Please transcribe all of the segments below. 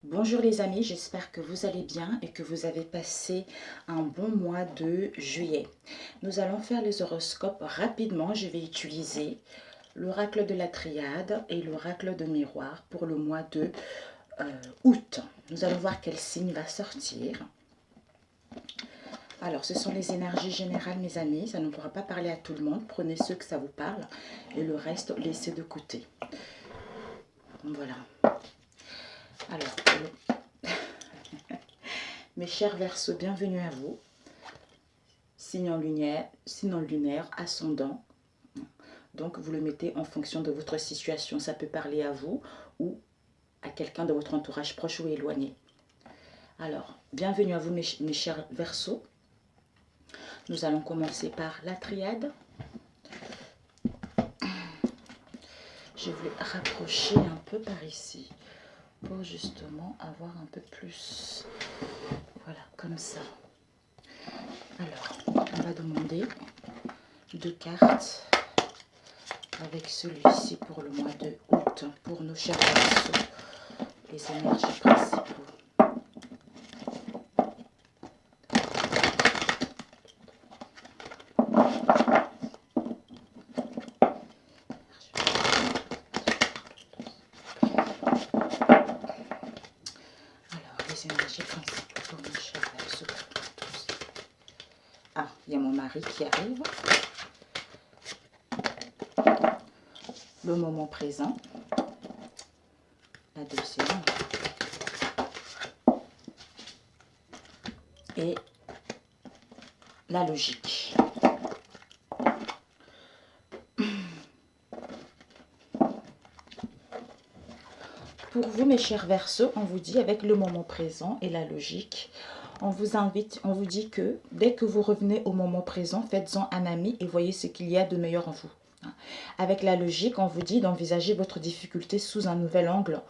Bonjour les amis, j'espère que vous allez bien et que vous avez passé un bon mois de juillet. Nous allons faire les horoscopes rapidement. Je vais utiliser l'oracle de la triade et l'oracle de miroir pour le mois de août. Nous allons voir quel signe va sortir. Alors, ce sont les énergies générales, mes amis. Ça ne pourra pas parler à tout le monde. Prenez ceux que ça vous parle et le reste, laissez de côté. Voilà. Alors, mes chers Verseaux, bienvenue à vous. Signe lunaire, ascendant. Donc, vous le mettez en fonction de votre situation. Ça peut parler à vous ou à quelqu'un de votre entourage proche ou éloigné. Alors, bienvenue à vous, mes chers Verseaux. Nous allons commencer par la triade. Je vais rapprocher un peu par ici pour justement avoir un peu plus. Voilà, comme ça. Alors, on va demander 2 cartes avec celui-ci pour le mois de août pour nos chers Verseaux, les énergies principaux. Énergies principales pour nos chers Verseaux. Ah, il y a mon mari qui arrive. Le moment présent. La deuxième. Et la logique. Pour vous, mes chers Verseaux, on vous dit avec le moment présent et la logique, on vous dit que dès que vous revenez au moment présent, faites-en un ami et voyez ce qu'il y a de meilleur en vous. Avec la logique, on vous dit d'envisager votre difficulté sous un nouvel angle,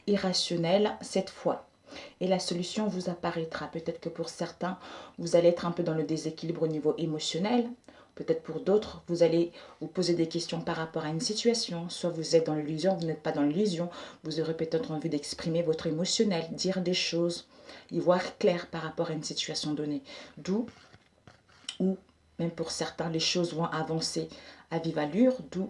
irrationnel cette fois. Et la solution vous apparaîtra. Peut-être que pour certains, vous allez être un peu dans le déséquilibre au niveau émotionnel. Peut-être pour d'autres, vous allez vous poser des questions par rapport à une situation. Soit vous êtes dans l'illusion, vous n'êtes pas dans l'illusion. Vous aurez peut-être envie d'exprimer votre émotionnel, dire des choses, y voir clair par rapport à une situation donnée. D'où, ou même pour certains, les choses vont avancer à vive allure. D'où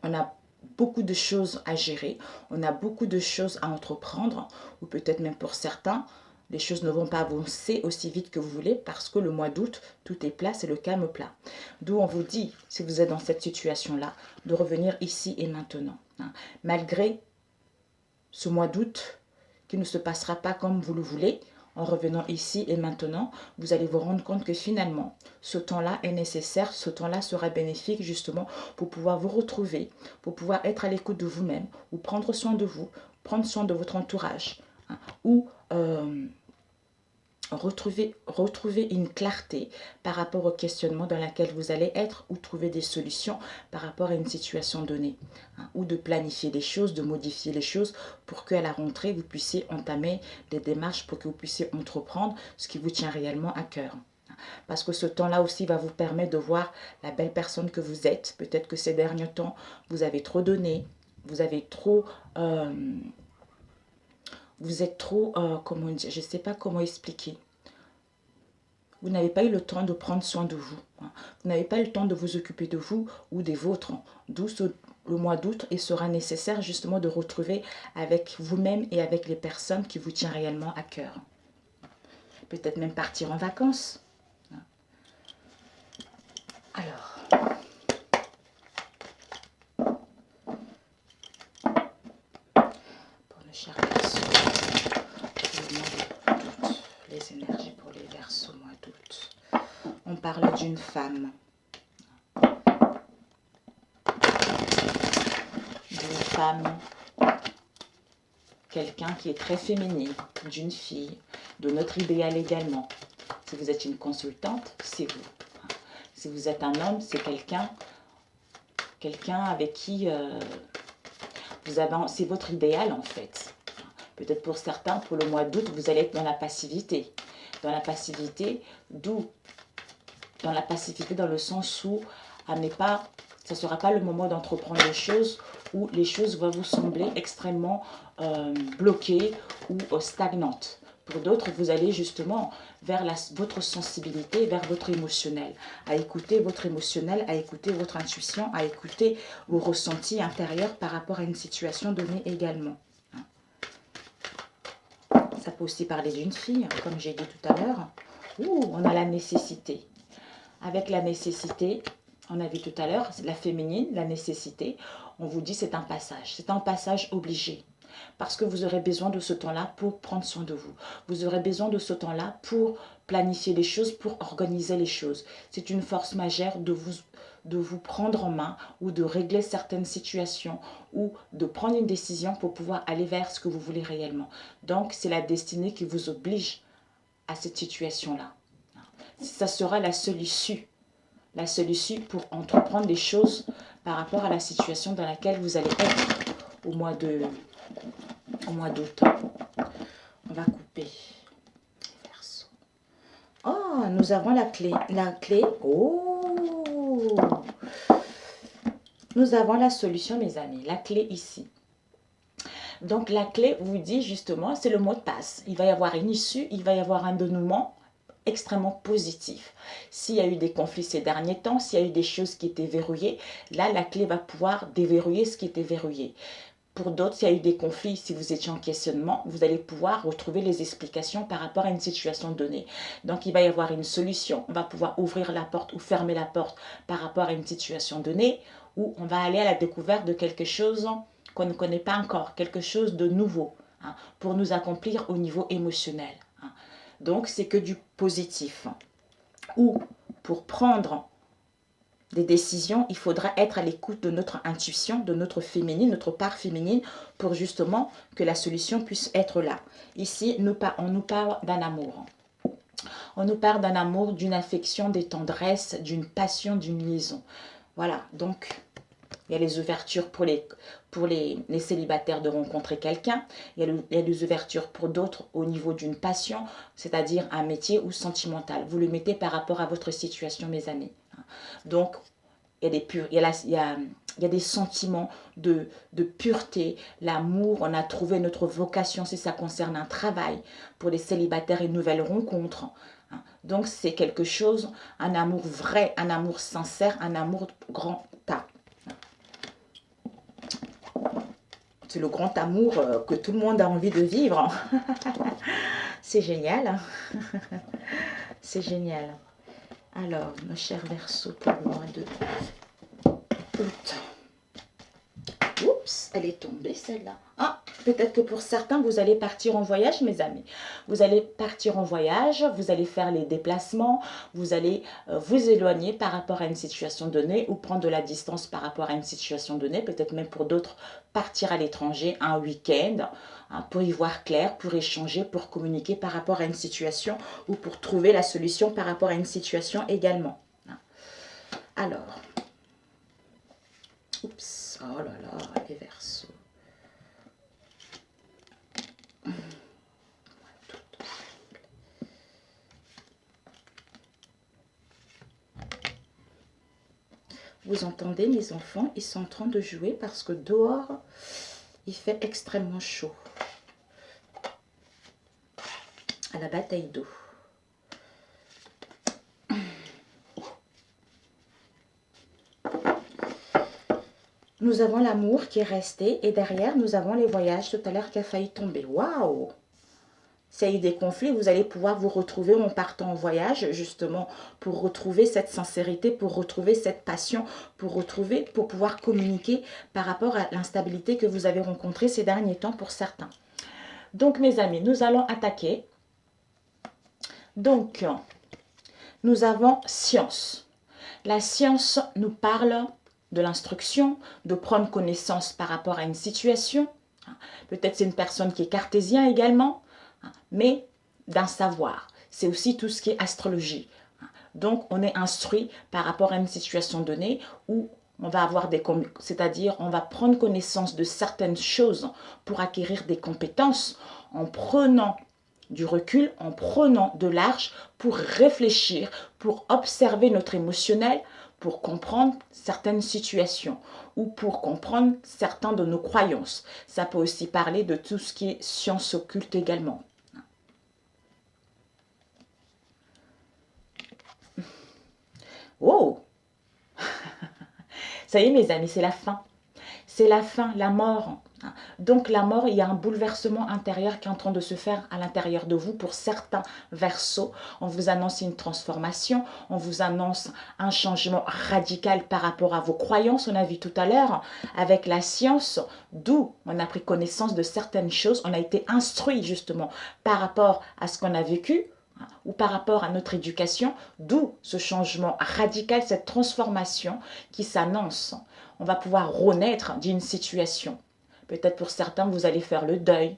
on a beaucoup de choses à gérer, on a beaucoup de choses à entreprendre, ou peut-être même pour certains, les choses ne vont pas avancer aussi vite que vous voulez parce que le mois d'août, tout est plat, c'est le calme plat. D'où on vous dit, si vous êtes dans cette situation-là, de revenir ici et maintenant. Malgré ce mois d'août qui ne se passera pas comme vous le voulez, en revenant ici et maintenant, vous allez vous rendre compte que finalement, ce temps-là est nécessaire, ce temps-là sera bénéfique justement pour pouvoir vous retrouver, pour pouvoir être à l'écoute de vous-même, ou prendre soin de vous, prendre soin de votre entourage, ou retrouver une clarté par rapport au questionnement dans lequel vous allez être, ou trouver des solutions par rapport à une situation donnée, ou de planifier des choses, de modifier les choses pour qu'à la rentrée, vous puissiez entamer des démarches pour que vous puissiez entreprendre ce qui vous tient réellement à cœur. Parce que ce temps-là aussi va vous permettre de voir la belle personne que vous êtes. Peut-être que ces derniers temps, vous avez trop donné, vous avez trop... vous êtes trop... comment dire, je ne sais pas comment expliquer. Vous n'avez pas eu le temps de prendre soin de vous. Vous n'avez pas eu le temps de vous occuper de vous ou des vôtres. D'où le mois d'août, il sera nécessaire justement de retrouver avec vous-même et avec les personnes qui vous tiennent réellement à cœur. Peut-être même partir en vacances. Alors, pour nos chers Verseaux, le mois d'août, les énergies pour les Verseaux au mois d'août. On parle d'une femme. D'une femme, quelqu'un qui est très féminine, d'une fille, de notre idéal également. Si vous êtes une consultante, c'est vous. Si vous êtes un homme, c'est quelqu'un avec qui c'est votre idéal en fait. Peut-être pour certains, pour le mois d'août, vous allez être dans la passivité. Dans la passivité, d'où dans la passivité dans le sens où ça ne sera pas le moment d'entreprendre des choses où les choses vont vous sembler extrêmement bloquées ou stagnantes. Pour d'autres, vous allez justement vers votre sensibilité, vers votre émotionnel, à écouter votre émotionnel, à écouter votre intuition, à écouter vos ressentis intérieurs par rapport à une situation donnée également. Ça peut aussi parler d'une fille, comme j'ai dit tout à l'heure. On a la nécessité. Avec la nécessité, on a vu tout à l'heure, la féminine, la nécessité, on vous dit c'est un passage. C'est un passage obligé. Parce que vous aurez besoin de ce temps-là pour prendre soin de vous. Vous aurez besoin de ce temps-là pour planifier les choses, pour organiser les choses. C'est une force majeure de vous prendre en main ou de régler certaines situations ou de prendre une décision pour pouvoir aller vers ce que vous voulez réellement. Donc, c'est la destinée qui vous oblige à cette situation-là. Ça sera la seule issue pour entreprendre des choses par rapport à la situation dans laquelle vous allez être au mois d'août. On va couper. Verseau. Oh, nous avons la clé. La clé. Oh! Nous avons la solution, mes amis. La clé ici. Donc, la clé vous dit justement, c'est le mot de passe. Il va y avoir une issue, il va y avoir un dénouement extrêmement positif. S'il y a eu des conflits ces derniers temps, s'il y a eu des choses qui étaient verrouillées, là, la clé va pouvoir déverrouiller ce qui était verrouillé. Pour d'autres, s'il y a eu des conflits, si vous étiez en questionnement, vous allez pouvoir retrouver les explications par rapport à une situation donnée. Donc, il va y avoir une solution. On va pouvoir ouvrir la porte ou fermer la porte par rapport à une situation donnée, ou on va aller à la découverte de quelque chose qu'on ne connaît pas encore, quelque chose de nouveau, pour nous accomplir au niveau émotionnel. Donc, c'est que du positif. Ou pour prendre des décisions, il faudra être à l'écoute de notre intuition, de notre féminine, notre part féminine, pour justement que la solution puisse être là. Ici, on nous parle d'un amour. On nous parle d'un amour, d'une affection, des tendresses, d'une passion, d'une liaison. Voilà, donc il y a les ouvertures pour les célibataires de rencontrer quelqu'un. Il y a les ouvertures pour d'autres au niveau d'une passion, c'est-à-dire un métier ou sentimental. Vous le mettez par rapport à votre situation, mes amis. Donc, il y a des sentiments de pureté, l'amour. On a trouvé notre vocation si ça concerne un travail. Pour les célibataires, une nouvelle rencontre. Donc, c'est quelque chose, un amour vrai, un amour sincère, un amour grand A. C'est le grand amour que tout le monde a envie de vivre. C'est génial. C'est génial. Alors, nos chers Verseaux, pour le mois de août. Oups, elle est tombée celle-là. Ah, peut-être que pour certains, vous allez partir en voyage, mes amis. Vous allez partir en voyage, vous allez faire les déplacements, vous allez vous éloigner par rapport à une situation donnée ou prendre de la distance par rapport à une situation donnée. Peut-être même pour d'autres, partir à l'étranger un week-end pour y voir clair, pour échanger, pour communiquer par rapport à une situation ou pour trouver la solution par rapport à une situation également. Alors, oups, oh là là, les Verseaux. Vous entendez, mes enfants, ils sont en train de jouer parce que dehors, il fait extrêmement chaud. À la bataille d'eau. Nous avons l'amour qui est resté et derrière, nous avons les voyages tout à l'heure qui a failli tomber. Waouh! S'il y a eu des conflits, vous allez pouvoir vous retrouver en partant en voyage, justement, pour retrouver cette sincérité, pour retrouver cette passion, pour pouvoir communiquer par rapport à l'instabilité que vous avez rencontrée ces derniers temps pour certains. Donc, mes amis, nous allons attaquer. Donc, nous avons science. La science nous parle de l'instruction, de prendre connaissance par rapport à une situation. Peut-être c'est une personne qui est cartésien également, mais d'un savoir. C'est aussi tout ce qui est astrologie. Donc, on est instruit par rapport à une situation donnée où on va avoir c'est-à-dire on va prendre connaissance de certaines choses pour acquérir des compétences en prenant du recul, en prenant de large pour réfléchir, pour observer notre émotionnel, pour comprendre certaines situations ou pour comprendre certains de nos croyances. Ça peut aussi parler de tout ce qui est science occulte également. Oh, ça y est mes amis, c'est la fin. C'est la fin, la mort. Donc la mort, il y a un bouleversement intérieur qui est en train de se faire à l'intérieur de vous pour certains verseaux. On vous annonce une transformation, on vous annonce un changement radical par rapport à vos croyances. On a vu tout à l'heure avec la science, d'où on a pris connaissance de certaines choses. On a été instruit justement par rapport à ce qu'on a vécu ou par rapport à notre éducation, d'où ce changement radical, cette transformation qui s'annonce. On va pouvoir renaître d'une situation. Peut-être pour certains, vous allez faire le deuil,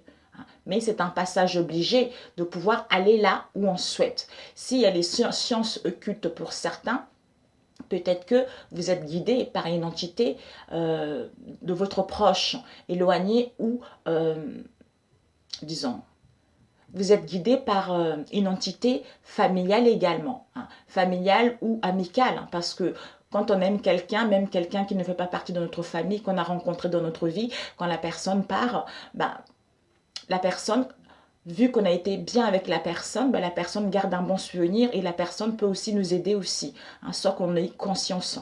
mais c'est un passage obligé de pouvoir aller là où on souhaite. S'il y a les sciences occultes pour certains, peut-être que vous êtes guidé par une entité de votre proche, éloigné ou, disons, vous êtes guidé par une entité familiale également, familiale ou amicale, parce que quand on aime quelqu'un, même quelqu'un qui ne fait pas partie de notre famille, qu'on a rencontré dans notre vie, quand la personne part, la personne, vu qu'on a été bien avec la personne garde un bon souvenir et la personne peut aussi nous aider aussi, sans qu'on ait conscience.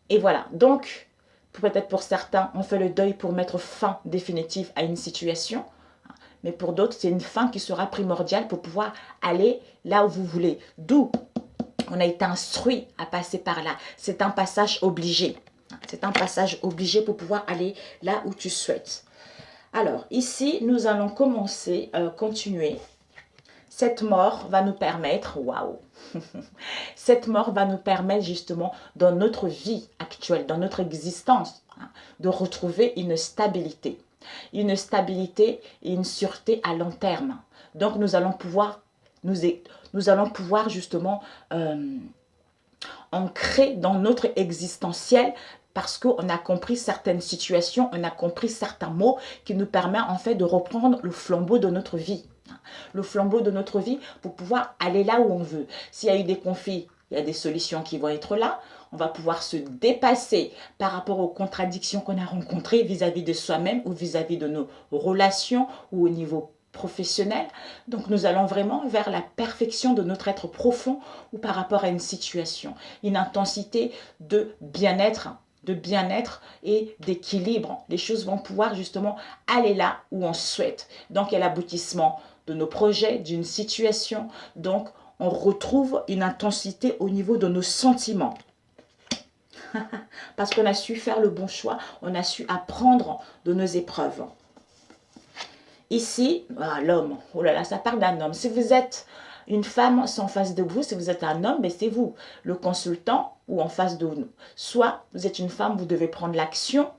Et voilà, donc, peut-être pour certains, on fait le deuil pour mettre fin définitive à une situation, mais pour d'autres, c'est une fin qui sera primordiale pour pouvoir aller là où vous voulez. D'où on a été instruit à passer par là. C'est un passage obligé. C'est un passage obligé pour pouvoir aller là où tu souhaites. Alors, ici, nous allons commencer, continuer. Cette mort va nous permettre, waouh, cette mort va nous permettre justement dans notre vie actuelle, dans notre existence, de retrouver une stabilité et une sûreté à long terme. Donc, nous allons pouvoir justement ancrer dans notre existentiel parce qu'on a compris certaines situations, on a compris certains mots qui nous permettent en fait de reprendre le flambeau de notre vie. Le flambeau de notre vie pour pouvoir aller là où on veut. S'il y a eu des conflits, il y a des solutions qui vont être là. On va pouvoir se dépasser par rapport aux contradictions qu'on a rencontrées vis-à-vis de soi-même ou vis-à-vis de nos relations ou au niveau professionnel. Donc nous allons vraiment vers la perfection de notre être profond ou par rapport à une situation. Une intensité de bien-être et d'équilibre. Les choses vont pouvoir justement aller là où on souhaite. Donc, il y a l'aboutissement de nos projets, d'une situation. Donc, on retrouve une intensité au niveau de nos sentiments. Parce qu'on a su faire le bon choix, on a su apprendre de nos épreuves. Ici, l'homme, oh là là, ça parle d'un homme. Si vous êtes une femme, c'est en face de vous. Si vous êtes un homme, c'est vous, le consultant ou en face de nous. Soit vous êtes une femme, vous devez prendre l'action,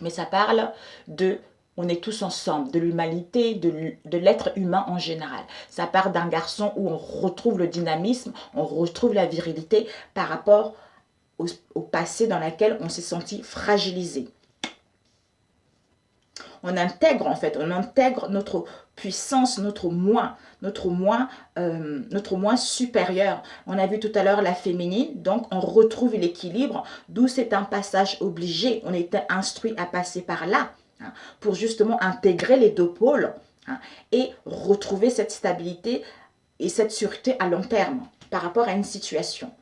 mais ça parle de, on est tous ensemble, de l'humanité, de l'être humain en général. Ça parle d'un garçon où on retrouve le dynamisme, on retrouve la virilité par rapport au passé dans lequel on s'est senti fragilisé. On intègre en fait, on intègre notre puissance, notre moi supérieur. On a vu tout à l'heure la féminine, donc on retrouve l'équilibre, d'où c'est un passage obligé. On était instruit à passer par là, pour justement intégrer les deux pôles et retrouver cette stabilité et cette sûreté à long terme par rapport à une situation.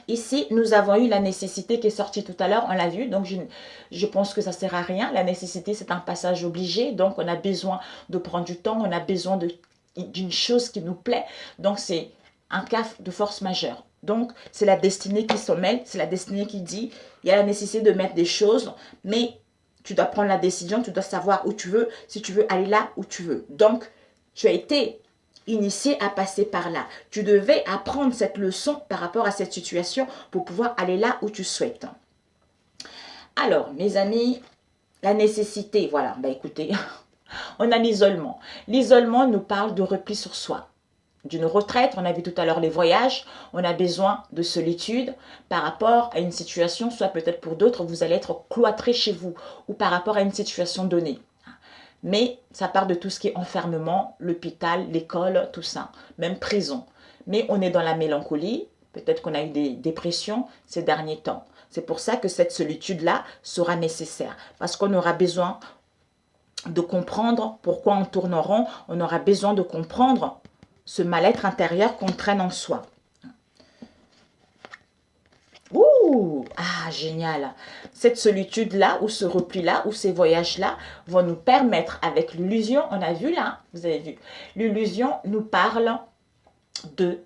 Ici, nous avons eu la nécessité qui est sortie tout à l'heure, on l'a vu, donc je pense que ça ne sert à rien. La nécessité, c'est un passage obligé, donc on a besoin de prendre du temps, on a besoin d'une chose qui nous plaît, donc c'est un cas de force majeure. Donc, c'est la destinée qui se mêle, c'est la destinée qui dit, il y a la nécessité de mettre des choses, mais tu dois prendre la décision, tu dois savoir où tu veux, si tu veux aller là où tu veux. Donc, tu as été initié à passer par là. Tu devais apprendre cette leçon par rapport à cette situation pour pouvoir aller là où tu souhaites. Alors, mes amis, la nécessité, voilà, écoutez, on a l'isolement. L'isolement nous parle de repli sur soi, d'une retraite, on a vu tout à l'heure les voyages, on a besoin de solitude par rapport à une situation, soit peut-être pour d'autres, vous allez être cloîtré chez vous ou par rapport à une situation donnée. Mais ça part de tout ce qui est enfermement, l'hôpital, l'école, tout ça, même prison. Mais on est dans la mélancolie Peut-être qu'on a eu des dépressions ces derniers temps. C'est pour ça que cette solitude-là sera nécessaire. Parce qu'on aura besoin de comprendre pourquoi on tourne en rond. On aura besoin de comprendre ce mal-être intérieur qu'on traîne en soi. Ouh, ah, génial. Cette solitude-là, ou ce repli-là, ou ces voyages-là vont nous permettre, avec l'illusion, on a vu là, vous avez vu, l'illusion nous parle de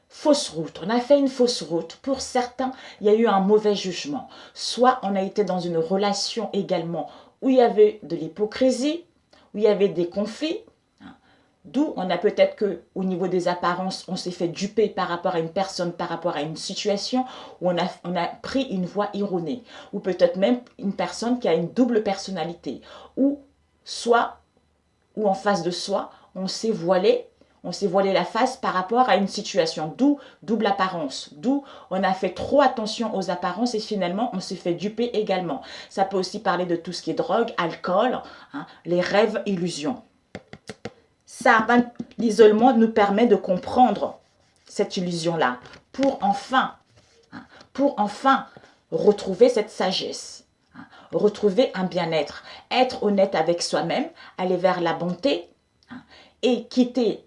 fausse route. On a fait une fausse route. Pour certains, il y a eu un mauvais jugement. Soit on a été dans une relation également où il y avait de l'hypocrisie, où il y avait des conflits. D'où on a peut-être qu'au niveau des apparences, on s'est fait duper par rapport à une personne, par rapport à une situation, où on a pris une voie erronée. Ou peut-être même une personne qui a une double personnalité. Ou soit, ou en face de soi, on s'est voilé la face par rapport à une situation, d'où double apparence, d'où on a fait trop attention aux apparences et finalement on s'est fait duper également. Ça peut aussi parler de tout ce qui est drogue, alcool, hein, les rêves, illusions. Ça, l'isolement nous permet de comprendre cette illusion-là pour enfin retrouver cette sagesse, retrouver un bien-être, être honnête avec soi-même, aller vers la bonté et quitter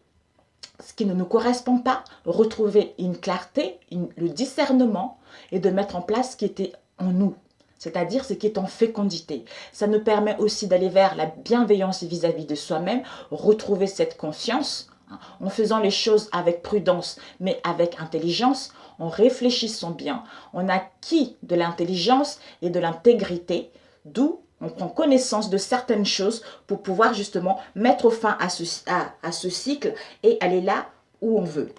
ce qui ne nous correspond pas, retrouver une clarté, le discernement et de mettre en place ce qui était en nous, c'est-à-dire ce qui est en fécondité. Ça nous permet aussi d'aller vers la bienveillance vis-à-vis de soi-même, retrouver cette confiance en faisant les choses avec prudence mais avec intelligence, en réfléchissant bien. On acquis de l'intelligence et de l'intégrité, d'où on prend connaissance de certaines choses pour pouvoir justement mettre fin à ce cycle et aller là où on veut.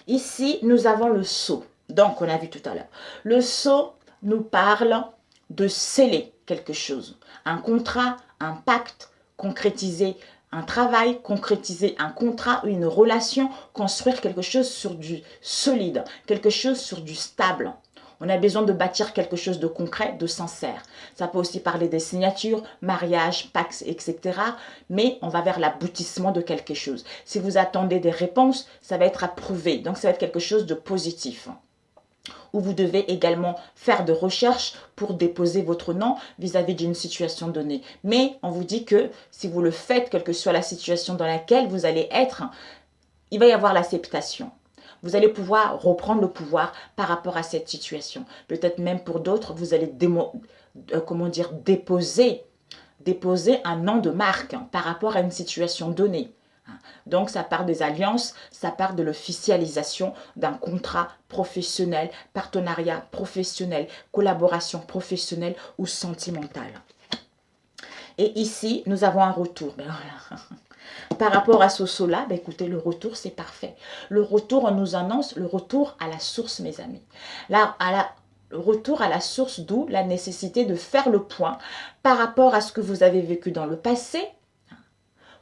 Ici, nous avons le sceau. Donc, on a vu tout à l'heure. Le sceau nous parle de sceller quelque chose. Un contrat, un pacte, concrétiser un travail, concrétiser un contrat ou une relation, construire quelque chose sur du solide, quelque chose sur du stable. On a besoin de bâtir quelque chose de concret, de sincère. Ça peut aussi parler des signatures, mariage, pax, etc. Mais on va vers l'aboutissement de quelque chose. Si vous attendez des réponses, ça va être approuvé. Donc, ça va être quelque chose de positif. Où vous devez également faire de recherches pour déposer votre nom vis-à-vis d'une situation donnée. Mais on vous dit que si vous le faites, quelle que soit la situation dans laquelle vous allez être, il va y avoir l'acceptation. Vous allez pouvoir reprendre le pouvoir par rapport à cette situation. Peut-être même pour d'autres, vous allez déposer un nom de marque par rapport à une situation donnée. Donc, ça part des alliances, ça part de l'officialisation d'un contrat professionnel, partenariat professionnel, collaboration professionnelle ou sentimentale. Et ici, nous avons un retour. Ben voilà. Par rapport à ce saut-là, ben écoutez, le retour, c'est parfait. Le retour, on nous annonce le retour à la source, mes amis. Là, le retour à la source, d'où la nécessité de faire le point par rapport à ce que vous avez vécu dans le passé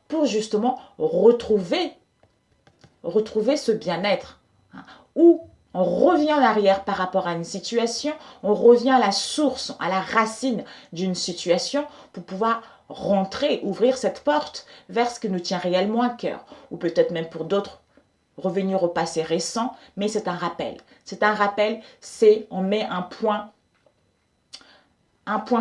pour justement retrouver ce bien-être. Ou on revient en arrière par rapport à une situation, on revient à la source, à la racine d'une situation pour pouvoir rentrer, ouvrir cette porte vers ce qui nous tient réellement à cœur. Ou peut-être même pour d'autres, revenir au passé récent, mais c'est un rappel. C'est un rappel, on met un point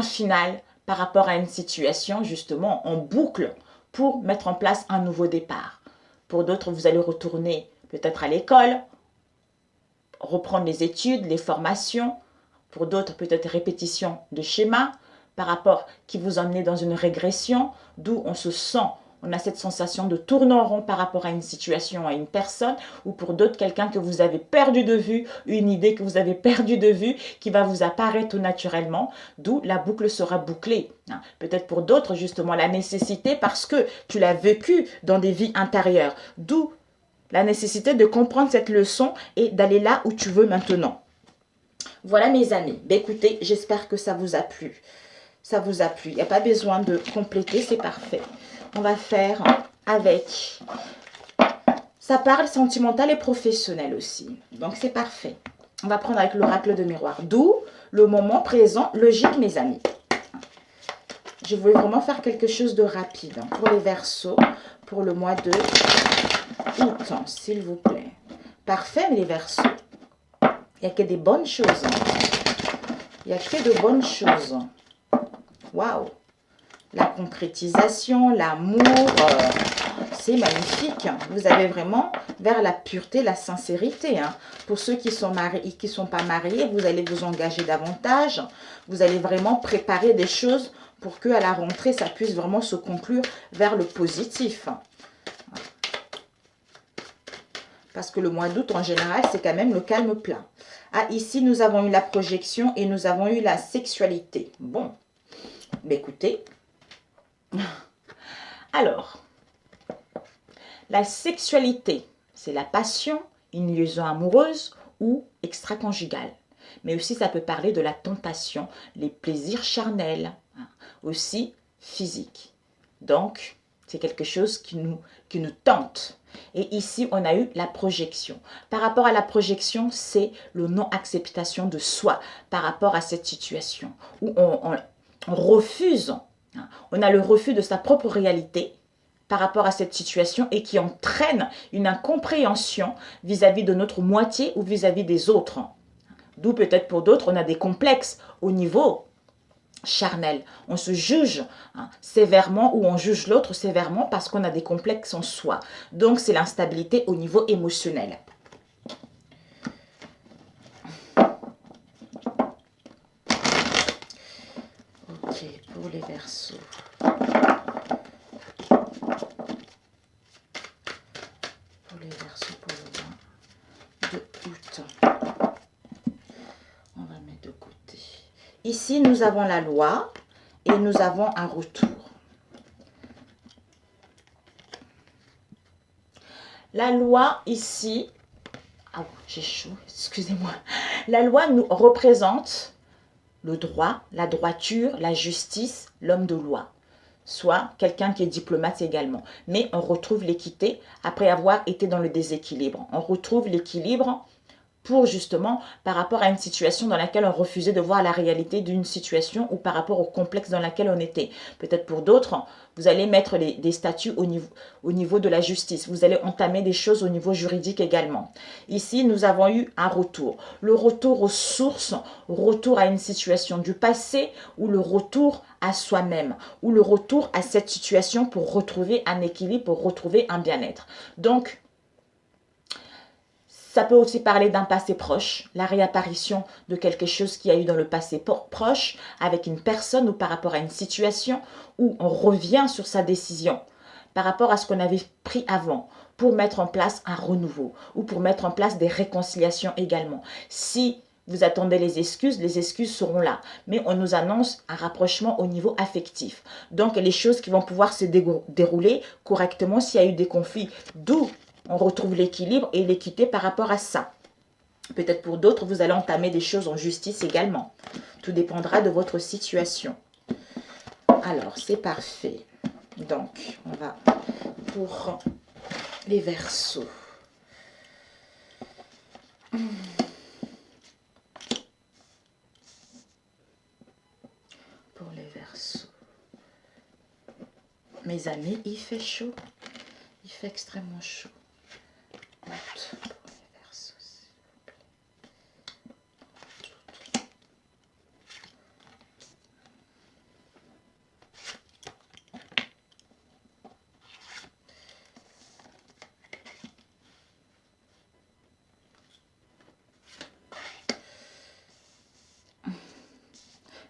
final par rapport à une situation, justement, en boucle pour mettre en place un nouveau départ. Pour d'autres, vous allez retourner peut-être à l'école, reprendre les études, les formations. Pour d'autres, peut-être répétition de schémas par rapport qui vous emmenez dans une régression, d'où on a cette sensation de tourner en rond par rapport à une situation, à une personne, ou pour d'autres, quelqu'un que vous avez perdu de vue, une idée que vous avez perdue de vue, qui va vous apparaître tout naturellement, d'où la boucle sera bouclée. Peut-être pour d'autres, justement, la nécessité, parce que tu l'as vécu dans des vies intérieures, d'où la nécessité de comprendre cette leçon et d'aller là où tu veux maintenant. Voilà mes amis. Ben, écoutez, j'espère que ça vous a plu. Ça vous a plu. Il n'y a pas besoin de compléter, c'est parfait. On va faire avec... Ça parle sentimental et professionnel aussi. Donc, c'est parfait. On va prendre avec l'oracle de miroir. D'où le moment présent logique, mes amis. Je voulais vraiment faire quelque chose de rapide pour les Verseaux, pour le mois de août, s'il vous plaît. Parfait, les Verseaux. Il n'y a que des bonnes choses. Il n'y a que de bonnes choses. Waouh! La concrétisation, l'amour, c'est magnifique. Vous avez vraiment vers la pureté, la sincérité. Hein. Pour ceux qui sont mariés, qui ne sont pas mariés, vous allez vous engager davantage. Vous allez vraiment préparer des choses pour qu'à la rentrée, ça puisse vraiment se conclure vers le positif. Parce que le mois d'août, en général, c'est quand même le calme plat. Ah, ici, nous avons eu la projection et nous avons eu la sexualité. Bon, mais écoutez. Alors, la sexualité, c'est la passion, une liaison amoureuse ou extra-conjugale. Mais aussi, ça peut parler de la tentation, les plaisirs charnels, hein, aussi physiques. Donc, c'est quelque chose qui nous tente. Et ici, on a eu la projection. Par rapport à la projection, c'est le non-acceptation de soi par rapport à cette situation où on refuse. Hein, on a le refus de sa propre réalité par rapport à cette situation et qui entraîne une incompréhension vis-à-vis de notre moitié ou vis-à-vis des autres. D'où peut-être pour d'autres, on a des complexes au niveau charnel. On se juge sévèrement ou on juge l'autre sévèrement parce qu'on a des complexes en soi. Donc, c'est l'instabilité au niveau émotionnel. Ok, pour les Verseaux. Pour les Verseaux, pour le mois de août. On va mettre de côté. Ici, nous avons la loi et nous avons un retour. La loi, ici, ah, j'ai chaud, excusez-moi. La loi nous représente le droit, la droiture, la justice, l'homme de loi. Soit quelqu'un qui est diplomate également. Mais on retrouve l'équité après avoir été dans le déséquilibre. On retrouve l'équilibre pour justement par rapport à une situation dans laquelle on refusait de voir la réalité d'une situation ou par rapport au complexe dans lequel on était. Peut-être pour d'autres, vous allez mettre des statuts au niveau de la justice. Vous allez entamer des choses au niveau juridique également. Ici, nous avons eu un retour. Le retour aux sources, retour à une situation du passé ou le retour à soi-même ou le retour à cette situation pour retrouver un équilibre, pour retrouver un bien-être. Donc, ça peut aussi parler d'un passé proche, la réapparition de quelque chose qui a eu dans le passé proche avec une personne ou par rapport à une situation où on revient sur sa décision par rapport à ce qu'on avait pris avant pour mettre en place un renouveau ou pour mettre en place des réconciliations également. Si vous attendez les excuses seront là. Mais on nous annonce un rapprochement au niveau affectif. Donc, les choses qui vont pouvoir se dérouler correctement s'il y a eu des conflits. D'où on retrouve l'équilibre et l'équité par rapport à ça. Peut-être pour d'autres, vous allez entamer des choses en justice également. Tout dépendra de votre situation. Alors, c'est parfait. Donc, on va pour les Verseaux. Pour les Verseaux. Mes amis, il fait chaud. Il fait extrêmement chaud. Pour les Verseaux, s'il vous plaît.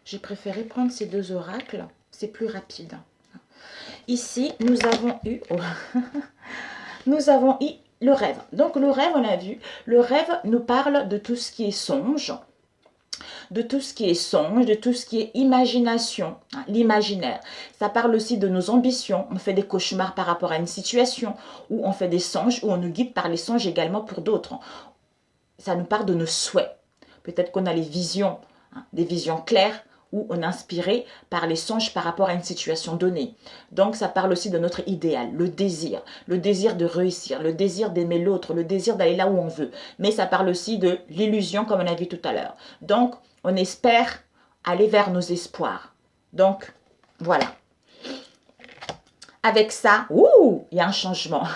J'ai préféré prendre ces deux oracles, c'est plus rapide. Ici, nous avons eu, nous avons eu le rêve. Donc le rêve, on a vu, le rêve nous parle de tout ce qui est songe, de tout ce qui est songe, de tout ce qui est imagination, hein, l'imaginaire. Ça parle aussi de nos ambitions. On fait des cauchemars par rapport à une situation, ou on fait des songes, ou on nous guide par les songes également pour d'autres. Ça nous parle de nos souhaits. Peut-être qu'on a les visions, hein, des visions claires, ou on est inspiré par les songes par rapport à une situation donnée. Donc ça parle aussi de notre idéal, le désir de réussir, le désir d'aimer l'autre, le désir d'aller là où on veut. Mais ça parle aussi de l'illusion comme on a vu tout à l'heure. Donc on espère aller vers nos espoirs. Donc voilà. Avec ça, il y a un changement.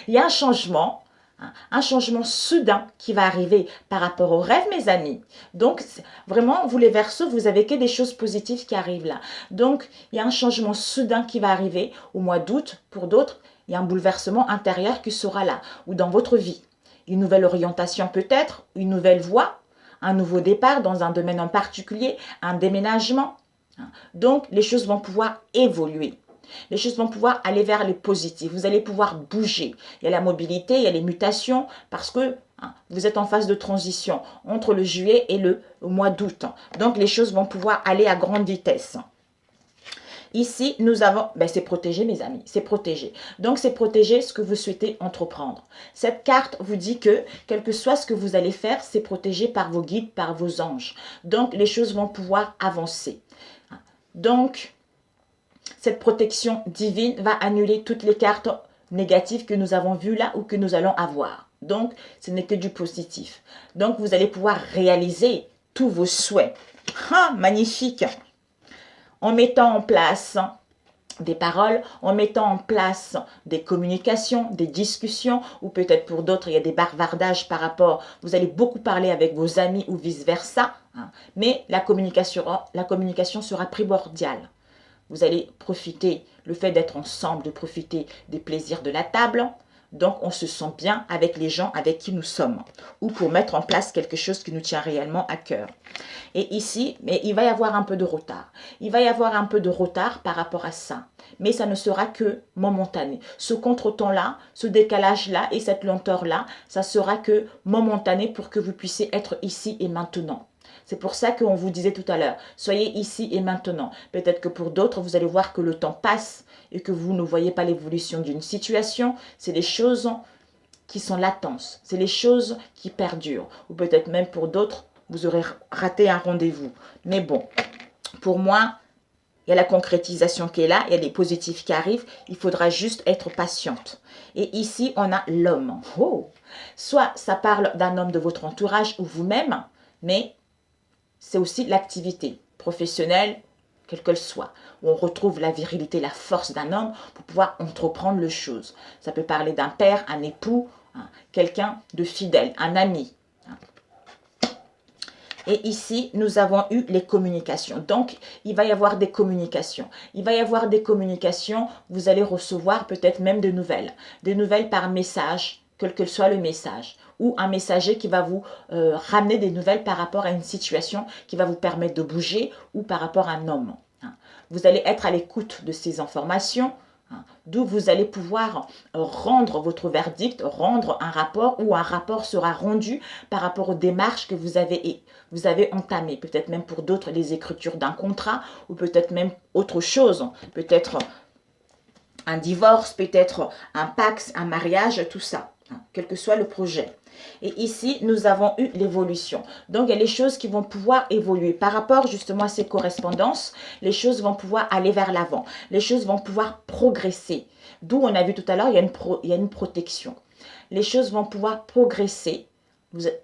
il y a un changement soudain qui va arriver par rapport au rêve, mes amis. Donc, vraiment, vous les Verseaux, vous avez que des choses positives qui arrivent là. Donc, il y a un changement soudain qui va arriver au mois d'août. Pour d'autres, il y a un bouleversement intérieur qui sera là, ou dans votre vie. Une nouvelle orientation peut-être, une nouvelle voie, un nouveau départ dans un domaine en particulier, un déménagement. Donc, les choses vont pouvoir évoluer. Les choses vont pouvoir aller vers le positif. Vous allez pouvoir bouger. Il y a la mobilité, il y a les mutations, parce que vous êtes en phase de transition entre le juillet et le mois d'août. Donc, les choses vont pouvoir aller à grande vitesse. Ici, nous avons, c'est protégé mes amis, c'est protégé. Donc, c'est protéger ce que vous souhaitez entreprendre. Cette carte vous dit que, quel que soit ce que vous allez faire, c'est protégé par vos guides, par vos anges. Donc, les choses vont pouvoir avancer. Donc, cette protection divine va annuler toutes les cartes négatives que nous avons vues là ou que nous allons avoir. Donc, ce n'est que du positif. Donc, vous allez pouvoir réaliser tous vos souhaits. Ah, magnifique! En mettant en place des paroles, en mettant en place des communications, des discussions, ou peut-être pour d'autres, il y a des bavardages par rapport, vous allez beaucoup parler avec vos amis ou vice-versa, mais la communication sera primordiale. Vous allez profiter, le fait d'être ensemble, de profiter des plaisirs de la table, donc on se sent bien avec les gens avec qui nous sommes, ou pour mettre en place quelque chose qui nous tient réellement à cœur. Et ici, mais il va y avoir un peu de retard. Il va y avoir un peu de retard par rapport à ça. Mais ça ne sera que momentané. Ce contretemps-là, ce décalage-là et cette lenteur-là, ça sera que momentané pour que vous puissiez être ici et maintenant. C'est pour ça qu'on vous disait tout à l'heure, soyez ici et maintenant. Peut-être que pour d'autres, vous allez voir que le temps passe et que vous ne voyez pas l'évolution d'une situation. C'est des choses qui sont latentes. C'est les choses qui perdurent. Ou peut-être même pour d'autres, vous aurez raté un rendez-vous. Mais bon, pour moi, il y a la concrétisation qui est là, il y a des positifs qui arrivent, il faudra juste être patiente. Et ici, on a l'homme. Oh! Soit ça parle d'un homme de votre entourage ou vous-même, mais c'est aussi l'activité professionnelle, quelle qu'elle soit, où on retrouve la virilité, la force d'un homme pour pouvoir entreprendre les choses. Ça peut parler d'un père, un époux, quelqu'un de fidèle, un ami. Et ici, nous avons eu les communications. Donc, il va y avoir des communications. Il va y avoir des communications. Vous allez recevoir peut-être même des nouvelles. Des nouvelles par message, quel que soit le message. Ou un messager qui va vous ramener des nouvelles par rapport à une situation qui va vous permettre de bouger ou par rapport à un homme. Vous allez être à l'écoute de ces informations. D'où vous allez pouvoir rendre votre verdict, rendre un rapport ou un rapport sera rendu par rapport aux démarches que vous avez entamées. Peut-être même pour d'autres les écritures d'un contrat ou peut-être même autre chose. Peut-être un divorce, peut-être un pax, un mariage, tout ça. Quel que soit le projet. Et ici, nous avons eu l'évolution. Donc, il y a les choses qui vont pouvoir évoluer. Par rapport justement à ces correspondances, les choses vont pouvoir aller vers l'avant. Les choses vont pouvoir progresser. D'où on a vu tout à l'heure, il y a une protection. Les choses vont pouvoir progresser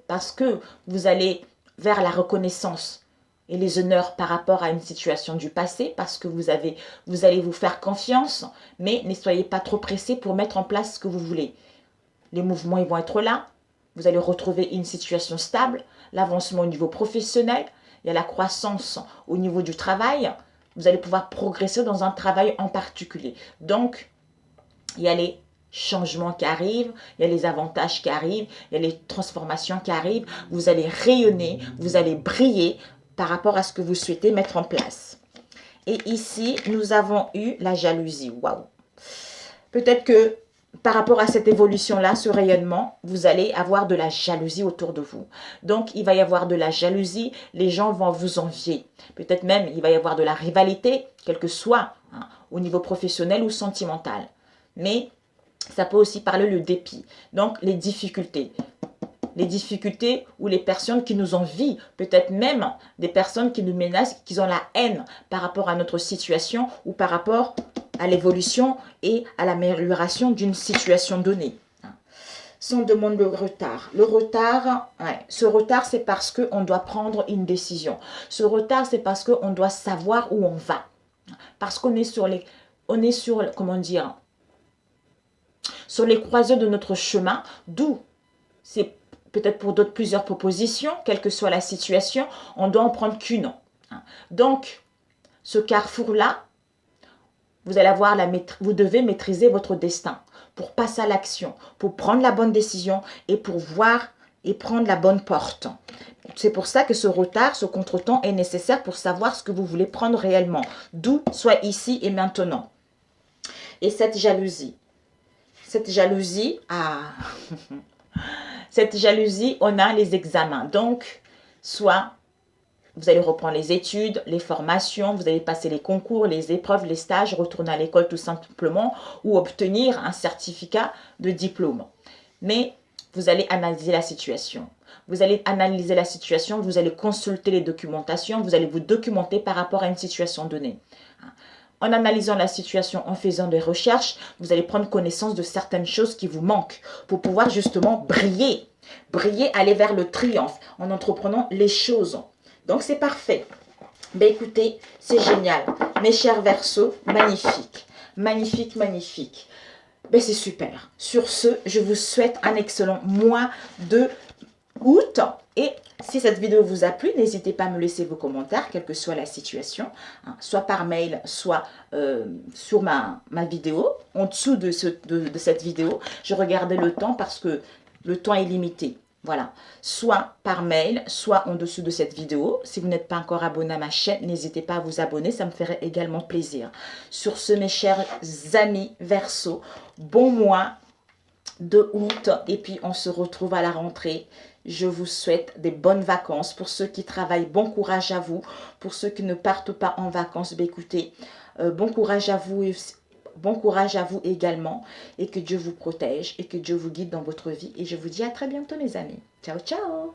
parce que vous allez vers la reconnaissance et les honneurs par rapport à une situation du passé, parce que vous allez vous faire confiance, mais ne soyez pas trop pressés pour mettre en place ce que vous voulez. Les mouvements ils vont être là. Vous allez retrouver une situation stable, l'avancement au niveau professionnel, il y a la croissance au niveau du travail. Vous allez pouvoir progresser dans un travail en particulier. Donc, il y a les changements qui arrivent, il y a les avantages qui arrivent, il y a les transformations qui arrivent. Vous allez rayonner, vous allez briller par rapport à ce que vous souhaitez mettre en place. Et ici, nous avons eu la jalousie. Waouh! Peut-être que par rapport à cette évolution-là, ce rayonnement, vous allez avoir de la jalousie autour de vous. Donc, il va y avoir de la jalousie, les gens vont vous envier. Peut-être même, il va y avoir de la rivalité, quel que soit, au niveau professionnel ou sentimental. Mais ça peut aussi parler le dépit. Donc, les difficultés. Les difficultés ou les personnes qui nous envient, peut-être même des personnes qui nous menacent, qui ont la haine par rapport à notre situation ou par rapport à l'évolution et à l'amélioration d'une situation donnée. Si on demande le retard, ce retard c'est parce qu'on doit prendre une décision. Ce retard c'est parce qu'on doit savoir où on va. Parce qu'on est sur comment dire, sur les croiseurs de notre chemin, d'où c'est peut-être pour d'autres plusieurs propositions, quelle que soit la situation, on doit en prendre qu'une. Donc, ce carrefour-là, vous allez avoir vous devez maîtriser votre destin pour passer à l'action, pour prendre la bonne décision et pour voir et prendre la bonne porte. C'est pour ça que ce retard, ce contretemps est nécessaire pour savoir ce que vous voulez prendre réellement. D'où soit ici et maintenant. Et cette jalousie, cette jalousie, on a les examens. Donc, soit vous allez reprendre les études, les formations, vous allez passer les concours, les épreuves, les stages, retourner à l'école tout simplement ou obtenir un certificat de diplôme. Mais vous allez analyser la situation. Vous allez analyser la situation, vous allez consulter les documentations, vous allez vous documenter par rapport à une situation donnée. En analysant la situation, en faisant des recherches, vous allez prendre connaissance de certaines choses qui vous manquent pour pouvoir justement briller. Briller, aller vers le triomphe en entreprenant les choses. Donc, c'est parfait. Ben écoutez, c'est génial. Mes chers Verseaux, magnifique. Magnifique, magnifique. Ben c'est super. Sur ce, je vous souhaite un excellent mois de août. Et si cette vidéo vous a plu, n'hésitez pas à me laisser vos commentaires, quelle que soit la situation, hein, soit par mail, soit sur ma vidéo, en dessous de cette vidéo. Je regardais le temps parce que le temps est limité. Voilà, soit par mail, soit en dessous de cette vidéo. Si vous n'êtes pas encore abonné à ma chaîne, n'hésitez pas à vous abonner, ça me ferait également plaisir. Sur ce, mes chers amis Verseaux, bon mois de août et puis on se retrouve à la rentrée. Je vous souhaite des bonnes vacances. Pour ceux qui travaillent, bon courage à vous. Pour ceux qui ne partent pas en vacances, ben écoutez, bon courage à vous et bon courage à vous également et que Dieu vous protège et que Dieu vous guide dans votre vie. Et je vous dis à très bientôt mes amis. Ciao, ciao!